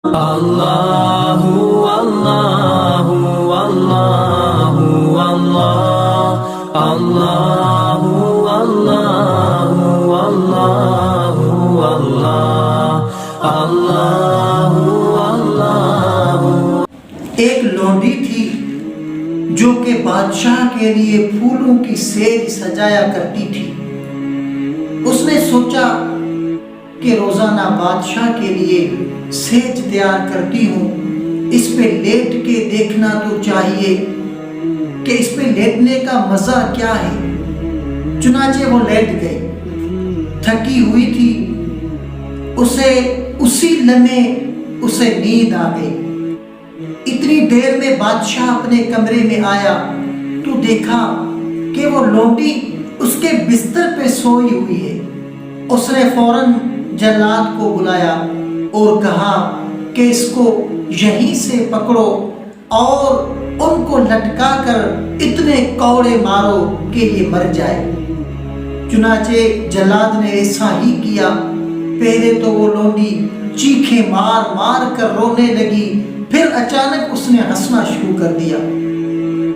Allahu Allahu Allahu Allah Allahu Allahu Allahu Allah Allahu ایک لونڈی تھی جو کہ بادشاہ کے لیے پھولوں کی سیج سجایا کرتی تھی۔ اس نے سوچا کہ روزانہ بادشاہ کے لیے سیج تیار کرتی ہوں، اس پہ لیٹ کے دیکھنا تو چاہیے کہ اس پہ لیٹنے کا مزہ کیا ہے۔ چنانچہ وہ لیٹ گئی، تھکی ہوئی تھی، اسی لمحے اسے نیند آ گئی۔ اتنی دیر میں بادشاہ اپنے کمرے میں آیا تو دیکھا کہ وہ لونڈی اس کے بستر پہ سوئی ہوئی ہے۔ اس نے فوراً جلاد کو بلایا اور کہا کہ اس کو یہیں سے پکڑو اور ان کو لٹکا کر اتنے کوڑے مارو کہ یہ مر جائے۔ چنانچہ جلاد نے ایسا ہی کیا۔ پہلے تو وہ لونڈی چیخیں مار مار کر رونے لگی، پھر اچانک اس نے ہنسنا شروع کر دیا۔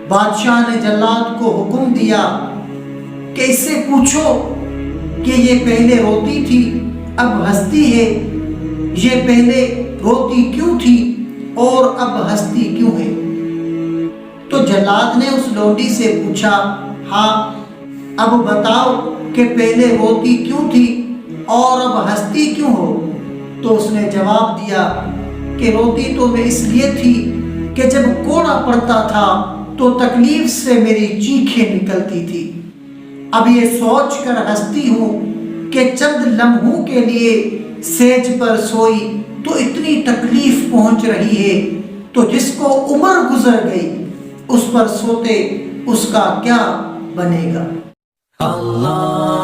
بادشاہ نے جلاد کو حکم دیا کہ اس سے پوچھو کہ یہ پہلے روتی تھی اب ہنستی ہے، یہ پہلے روتی کیوں تھی اور اب ہنستی کیوں ہے؟ تو جلاد نے اس لونڈی سے پوچھا، ہاں اب بتاؤ کہ پہلے روتی کیوں تھی اور اب ہنستی کیوں ہو؟ تو اس نے جواب دیا کہ روتی تو میں اس لیے تھی کہ جب کوڑا پڑتا تھا تو تکلیف سے میری چیخیں نکلتی تھی، اب یہ سوچ کر ہنستی ہوں کہ چند لمحوں کے لیے سیج پر سوئی تو اتنی تکلیف پہنچ رہی ہے، تو جس کو عمر گزر گئی اس پر سوتے اس کا کیا بنے گا؟ Allah